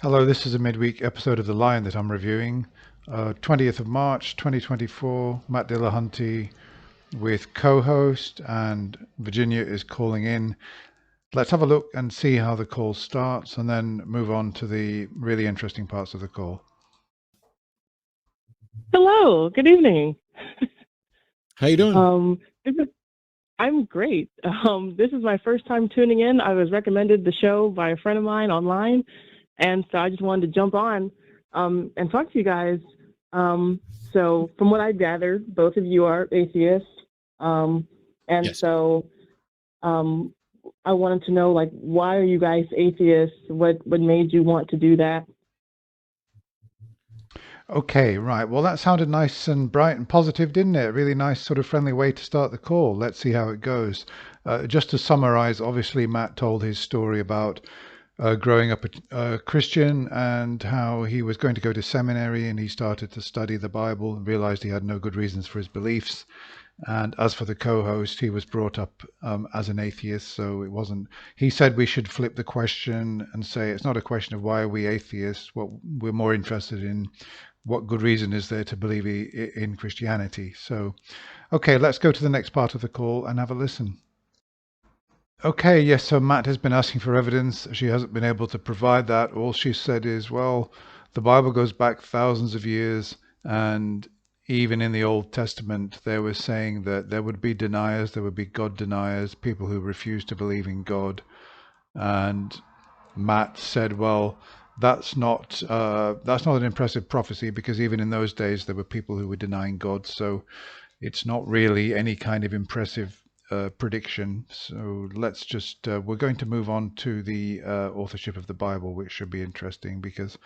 Hello, this is a midweek episode of The Lion that I'm reviewing. 20th of March 2024, Matt Dillahunty with co-host, and Virginia is calling in. Let's have a look and see how the call starts and then move on to the really interesting parts of the call. Hello, good evening. How you doing? I'm great. This is my first time tuning in. I was recommended the show by a friend of mine online, and so I just wanted to jump on and talk to you guys. So, from what I gather, both of you are atheists, and Yes. so I wanted to know, like, why are you guys atheists? What made you want to do that? Okay, right. Well, that sounded nice and bright and positive, didn't it? Really nice, sort of friendly way to start the call. Let's see how it goes. Just to summarize, obviously, Matt told his story about growing up a Christian and how he was going to go to seminary and he started to study the Bible and realized he had no good reasons for his beliefs. And as for the co-host, he was brought up as an atheist, so it wasn't. He said we should flip the question and say it's not a question of why are we atheists. What we're more interested in, what good reason is there to believe in Christianity? So, okay, let's go to the next part of the call and have a listen. Okay, yes, so Matt has been asking for evidence. She hasn't been able to provide that. All she said is, well, the Bible goes back thousands of years, and even in the Old Testament, they were saying that there would be deniers, there would be God deniers, people who refuse to believe in God. And Matt said, well, that's not an impressive prophecy because even in those days there were people who were denying God. So it's not really any kind of impressive prediction. So let's just, we're going to move on to the authorship of the Bible, which should be interesting because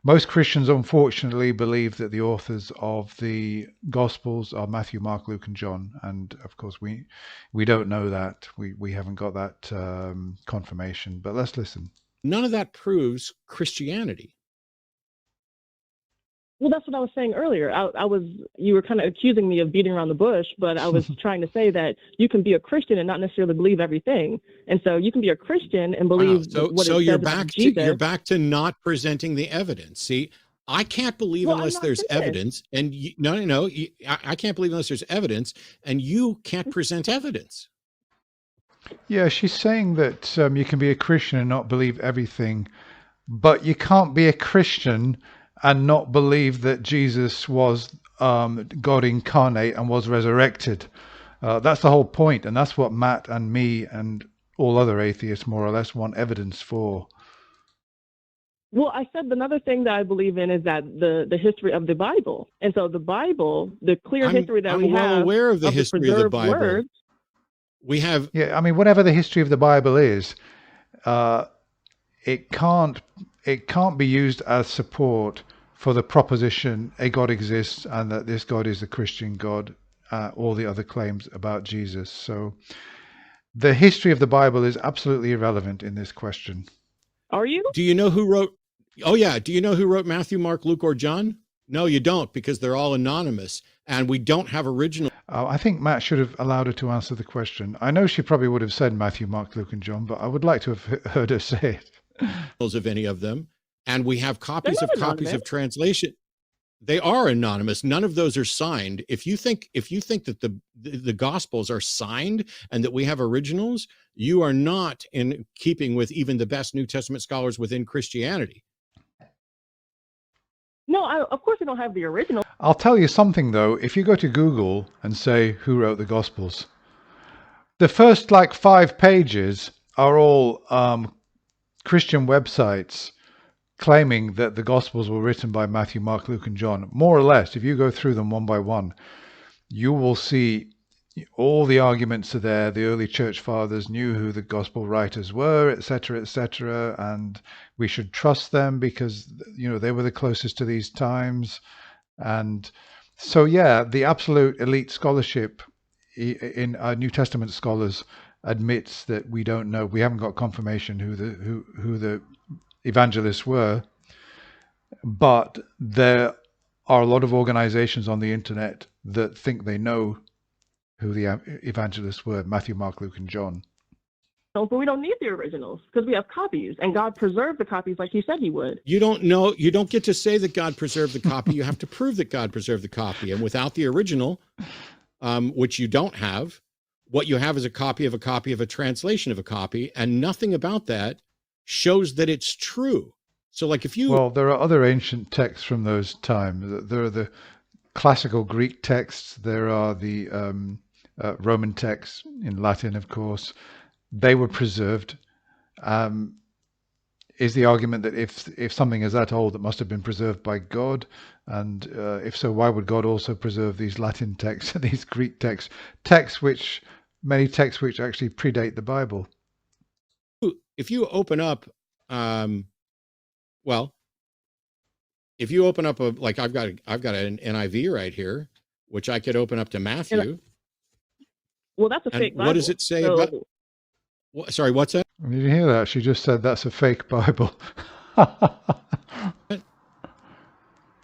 most Christians, unfortunately, believe that the authors of the Gospels are Matthew, Mark, Luke, and John. And of course, we don't know that. We haven't got that confirmation. But let's listen. None of that proves Christianity. Well, that's what I was saying earlier. You were kind of accusing me of beating around the bush, but I was trying to say that you can be a Christian and not necessarily believe everything. And so you can be a Christian and believe what So it you're says about back Jesus. to you're back to not presenting the evidence. See, I can't believe Well, unless there's evidence, and no, I can't believe unless there's evidence, and you can't present evidence. Yeah, she's saying that you can be a Christian and not believe everything, but you can't be a Christian and not believe that Jesus was God incarnate and was resurrected. That's the whole point, and that's what Matt and me and all other atheists more or less want evidence for. Well, I said another thing that I believe in is that the history of the Bible, and so the Bible, the clear history that we have. I'm well aware of the history of the Bible. Words, we have. Yeah, I mean, whatever the history of the Bible is, it can't be used as support for the proposition a God exists and that this God is the Christian God. All the other claims about Jesus. So the history of the Bible is absolutely irrelevant in this question. Are you? Do you know who wrote? Oh yeah. Do you know who wrote Matthew, Mark, Luke, or John? No, you don't, because they're all anonymous, and we don't have original. I think Matt should have allowed her to answer the question. I know she probably would have said Matthew, Mark, Luke, and John, but I would like to have heard her say it. Of any of them, and we have copies of translation. They are anonymous. None of those are signed. If you think that the Gospels are signed and that we have originals, you are not in keeping with even the best New Testament scholars within Christianity. No, of course I don't have the original. I'll tell you something though. If you go to Google and say who wrote the Gospels, the first like 5 pages are all Christian websites claiming that the Gospels were written by Matthew, Mark, Luke, and John. More or less, if you go through them one by one, you will see all the arguments are there. The early church fathers knew who the gospel writers were, etc., and we should trust them because they were the closest to these times. And so, yeah, the absolute elite scholarship in New Testament scholars admits that we don't know. We haven't got confirmation who the evangelists were, but there are a lot of organizations on the internet that think they know who the evangelists were: Matthew, Mark, Luke, and John. No, but we don't need the originals because we have copies, and God preserved the copies like He said He would. You don't know. You don't get to say that God preserved the copy. You have to prove that God preserved the copy. And without the original, which you don't have, what you have is a copy of a translation of a copy, and nothing about that shows that it's true. So, like, if you well, there are other ancient texts from those times. There are the classical Greek texts. There are the Roman texts in Latin, of course. They were preserved. Is the argument that if something is that old, it must have been preserved by God? And if so, why would God also preserve these Latin texts, these Greek texts, many texts which actually predate the Bible? If you open up, well, if you open up like I've got an NIV right here, which I could open up to Matthew. Well, that's a fake Bible. What does it say about? Sorry, what's that? Did you hear that? She just said that's a fake Bible. I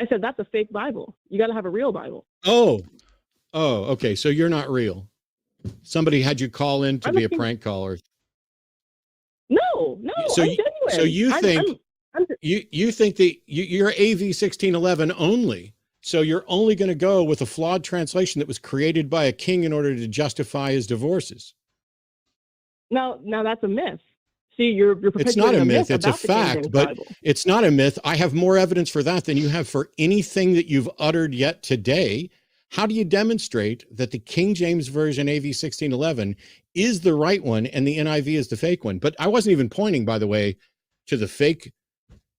said that's a fake Bible. You got to have a real Bible. Oh, okay. So you're not real. Somebody had you call in to be a prank caller. No. So you think you think that you're AV 1611 only. So you're only going to go with a flawed translation that was created by a king in order to justify his divorces. Now that's a myth. See, you're perpetuating It's not a myth. It's a fact, but Bible. It's not a myth. I have more evidence for that than you have for anything that you've uttered yet today. How do you demonstrate that the King James Version AV 1611 is the right one and the NIV is the fake one? But I wasn't even pointing, by the way, to the fake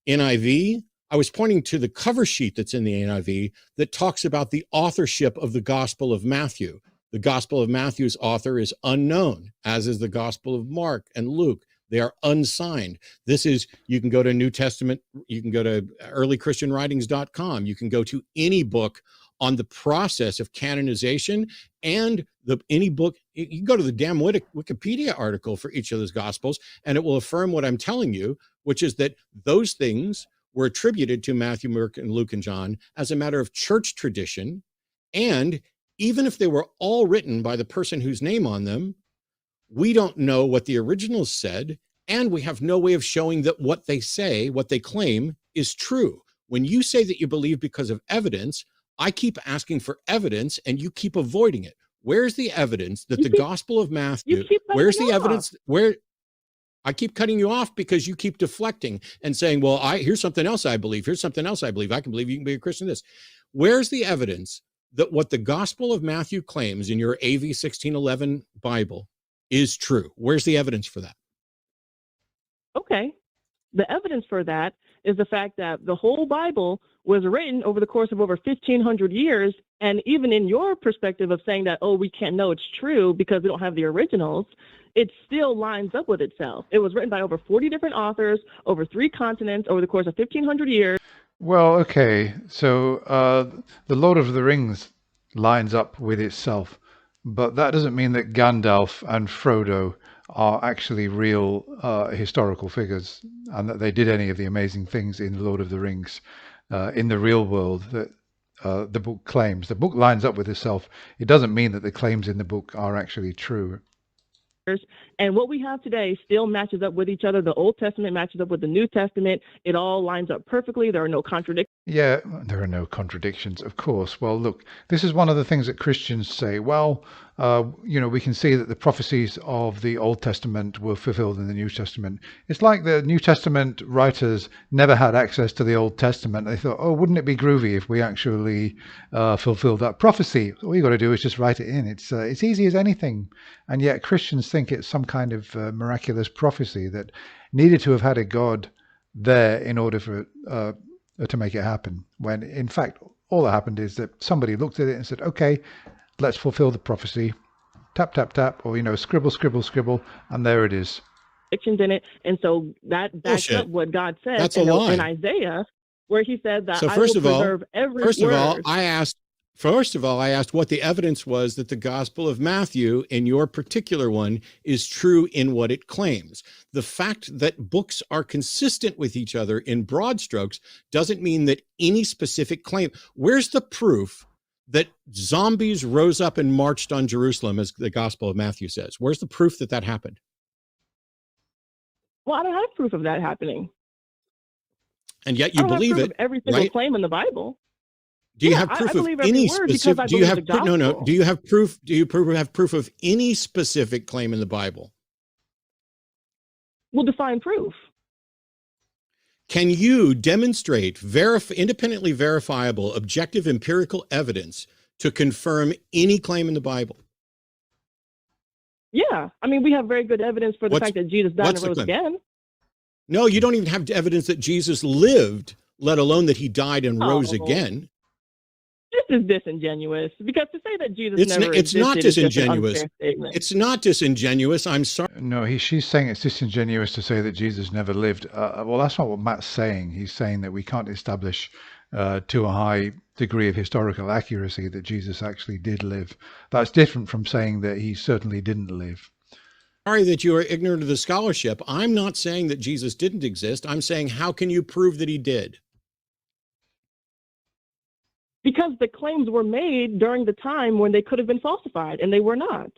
NIV. I was pointing to the cover sheet that's in the NIV that talks about the authorship of the Gospel of Matthew. The Gospel of Matthew's author is unknown, as is the Gospel of Mark and Luke. They are unsigned. You can go to New Testament, you can go to earlychristianwritings.com. You can go to any book on the process of canonization, and any book, you can go to the damn Wikipedia article for each of those Gospels, and it will affirm what I'm telling you, which is that those things were attributed to Matthew, Mark, and Luke, and John as a matter of church tradition. And even if they were all written by the person whose name on them, we don't know what the originals said, and we have no way of showing that what they say, what they claim, is true. When you say that you believe because of evidence, I keep asking for evidence, and you keep avoiding it. Where's the evidence that the Gospel of Matthew, where's the evidence where I keep cutting you off because you keep deflecting and saying, well, here's something else I believe. Here's something else I believe. I can believe you can be a Christian. Where's the evidence that what the Gospel of Matthew claims in your AV 1611 Bible is true? Where's the evidence for that? Okay. The evidence for that is the fact that the whole Bible was written over the course of over 1,500 years. And even in your perspective of saying that, we can't know it's true because we don't have the originals, it still lines up with itself. It was written by over 40 different authors over 3 continents over the course of 1,500 years. Well, okay. So the Lord of the Rings lines up with itself, but that doesn't mean that Gandalf and Frodo are actually real historical figures, and that they did any of the amazing things in the Lord of the Rings in the real world that the book claims. The book lines up with itself. It doesn't mean that the claims in the book are actually true. And what we have today still matches up with each other. The Old Testament matches up with the New Testament. It all lines up perfectly. There are no contradictions. Yeah, there are no contradictions, of course. Well, look, this is one of the things that Christians say. Well, we can see that the prophecies of the Old Testament were fulfilled in the New Testament. It's like the New Testament writers never had access to the Old Testament. They thought, wouldn't it be groovy if we actually fulfilled that prophecy? All you got to do is just write it in. It's easy as anything. And yet Christians think it's some kind of miraculous prophecy that needed to have had a God there in order for to make it happen, when in fact all that happened is that somebody looked at it and said, okay, let's fulfill the prophecy, tap tap tap, or scribble scribble scribble, and there it is. In it. And so that backs up what God said in Isaiah, where he said that I will preserve every word. First of all, I asked what the evidence was that the Gospel of Matthew, in your particular one, is true in what it claims. The fact that books are consistent with each other in broad strokes doesn't mean that any specific claim. Where's the proof that zombies rose up and marched on Jerusalem, as the Gospel of Matthew says? Where's the proof that happened? Well, I don't have proof of that happening. And yet I you don't have believe proof it, of every single right? claim in the Bible. Do you Yeah, have I proof of believe every any word because specific? I Do you believe the have no, no? gospel. Do you have proof? Do you have proof of any specific claim in the Bible? We'll define proof. Can you demonstrate independently verifiable, objective, empirical evidence to confirm any claim in the Bible? Yeah, I mean, we have very good evidence for the fact that Jesus died and the rose claim? again. No, you don't even have evidence that Jesus lived, let alone that he died and rose again. This is disingenuous, because to say that Jesus It's never it's not existed is just an disingenuous. unfair statement. It's not disingenuous. I'm sorry. No, she's saying it's disingenuous to say that Jesus never lived. Well, that's not what Matt's saying. He's saying that we can't establish to a high degree of historical accuracy that Jesus actually did live. That's different from saying that he certainly didn't live. Sorry that you are ignorant of the scholarship. I'm not saying that Jesus didn't exist. I'm saying, how can you prove that he did? Because the claims were made during the time when they could have been falsified, and they were not.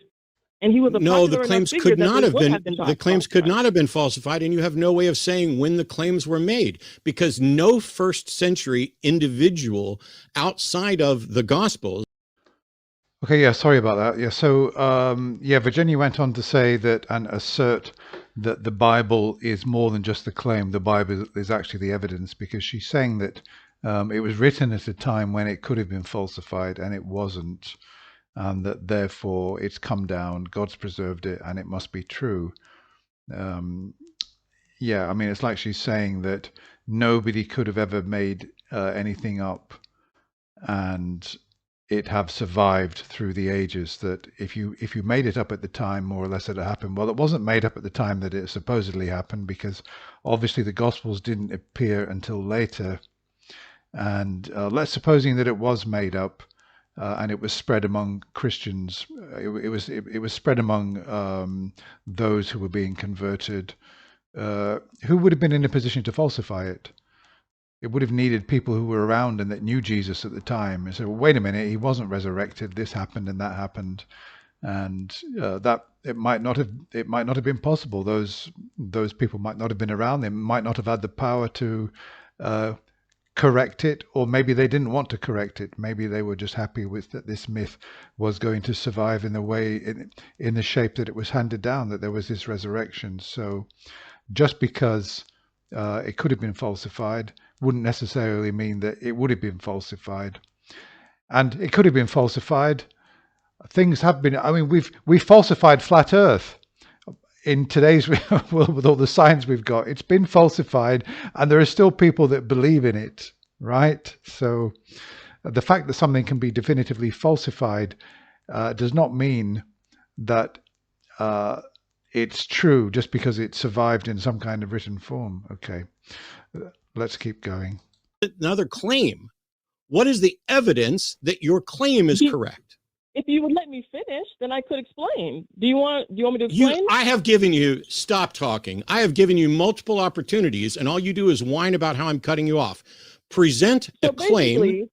And he was a no, the popular claims enough could figure not that have been. The claims falsified. could not have been falsified, and you have no way of saying when the claims were made, because no first century individual outside of the Gospels. Okay, yeah, sorry about that. Yeah, so yeah, Virginia went on to say that and assert that the Bible is more than just the claim. The Bible is actually the evidence, because she's saying that it was written at a time when it could have been falsified and it wasn't, and that therefore it's come down, God's preserved it, and it must be true. Yeah, I mean, it's like she's saying that nobody could have ever made anything up and it have survived through the ages. That if you made it up at the time, more or less, that it happened. Well, it wasn't made up at the time that it supposedly happened, because obviously the Gospels didn't appear until later. And let's supposing that it was made up, and it was spread among Christians. It was spread among those who were being converted, who would have been in a position to falsify it. It would have needed people who were around and that knew Jesus at the time and said, well, wait a minute, he wasn't resurrected. This happened and that happened, and that it might not have been possible. Those people might not have been around. They might not have had the power to correct it, or maybe they didn't want to correct it. Maybe they were just happy with that this myth was going to survive in the way, in the shape that it was handed down, that there was this resurrection. So just because it could have been falsified wouldn't necessarily mean that it would have been falsified. And it could have been falsified. Things have been, I mean, we've falsified flat Earth. In today's world, with all the science we've got, it's been falsified, and there are still people that believe in it, right? So the fact that something can be definitively falsified does not mean that it's true just because it survived in some kind of written form. Okay, let's keep going. Another claim. What is the evidence that your claim is correct? If you would let me finish, then I could explain. Do you want me to explain? I have given you, stop talking. I have given you multiple opportunities, and all you do is whine about how I'm cutting you off. Present a claim.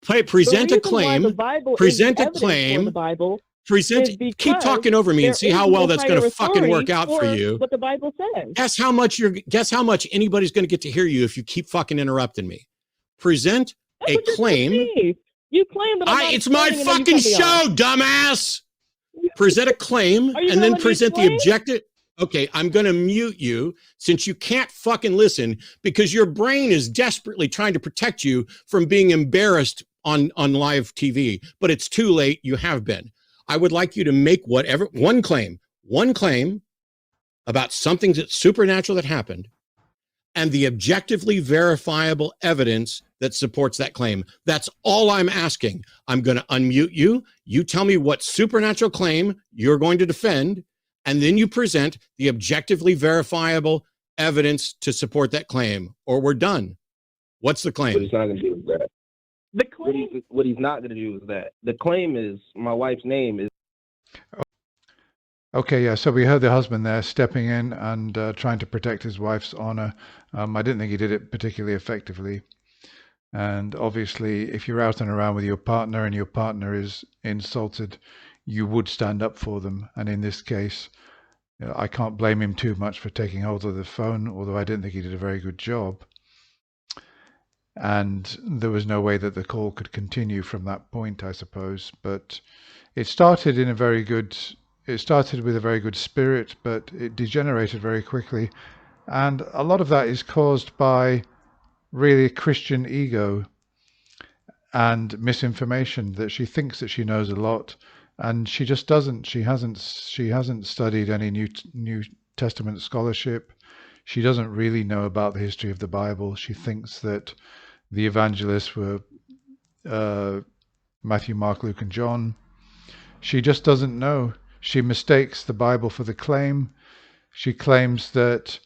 Present a claim. Present a claim. Keep talking over me and see how well that's going to fucking work out for you. What the Bible says. Guess how much anybody's going to get to hear you if you keep fucking interrupting me. Present a claim. You claim that it's my fucking show, dumbass. Present a claim and then present the objective. Okay, I'm going to mute you since you can't fucking listen, because your brain is desperately trying to protect you from being embarrassed on live TV. But it's too late. You have been. I would like you to make one claim about something that's supernatural that happened, and the objectively verifiable evidence that supports that claim. That's all I'm asking. I'm going to unmute you. You tell me what supernatural claim you're going to defend, and then you present the objectively verifiable evidence to support that claim, or we're done. What's the claim? What he's not going to do is that. The claim? What he's not going to do is that. The claim is my wife's name is. Okay, yeah, so we heard the husband there stepping in and trying to protect his wife's honor. I didn't think he did it particularly effectively. And obviously, if you're out and around with your partner and your partner is insulted, you would stand up for them. And in this case, I can't blame him too much for taking hold of the phone, although I didn't think he did a very good job. And there was no way that the call could continue from that point, I suppose. But it started with a very good spirit, but it degenerated very quickly. And a lot of that is caused by really Christian ego and misinformation, that she thinks that she knows a lot, and she just doesn't. She hasn't studied any New Testament scholarship. She doesn't really know about the history of the Bible. She thinks that the evangelists were Matthew, Mark, Luke, and John. She just doesn't know. She mistakes the Bible for the claim. She claims that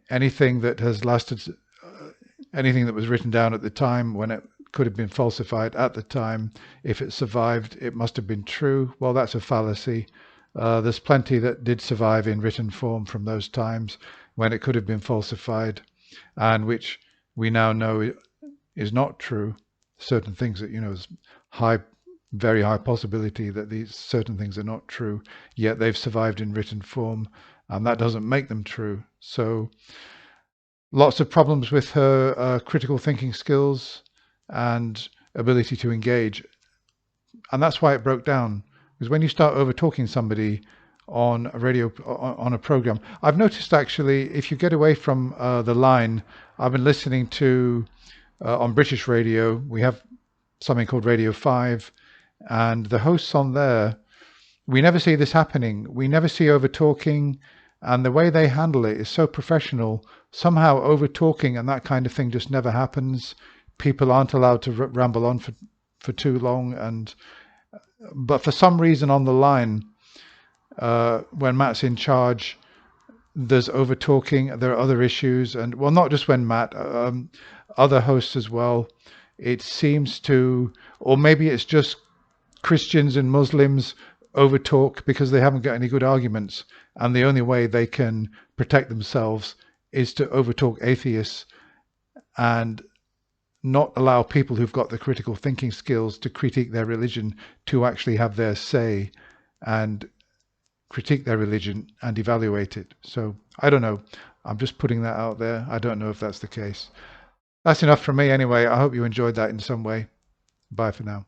anything that has lasted, anything that was written down at the time when it could have been falsified at the time, if it survived, it must have been true. Well, that's a fallacy. There's plenty that did survive in written form from those times when it could have been falsified, and which we now know is not true. Certain things that, is very high possibility that these certain things are not true, yet they've survived in written form, and that doesn't make them true. So lots of problems with her critical thinking skills and ability to engage. And that's why it broke down. Because when you start over talking somebody on a radio, on a program, I've noticed actually, if you get away from the line, I've been listening to, on British radio, we have something called Radio 5, and the hosts on there, we never see this happening. We never see over talking, and the way they handle it is so professional. Somehow over talking and that kind of thing just never happens. People aren't allowed to ramble on for too long, but for some reason on the line, when Matt's in charge, there's over talking. There are other issues, and well, not just when Matt, other hosts as well. It seems to, or maybe it's just Christians and Muslims over talk because they haven't got any good arguments, and the only way they can protect themselves is to over talk atheists and not allow people who've got the critical thinking skills to critique their religion to actually have their say and critique their religion and evaluate it. So I don't know. I'm just putting that out there. I don't know if that's the case. That's enough from me anyway. I hope you enjoyed that in some way. Bye for now.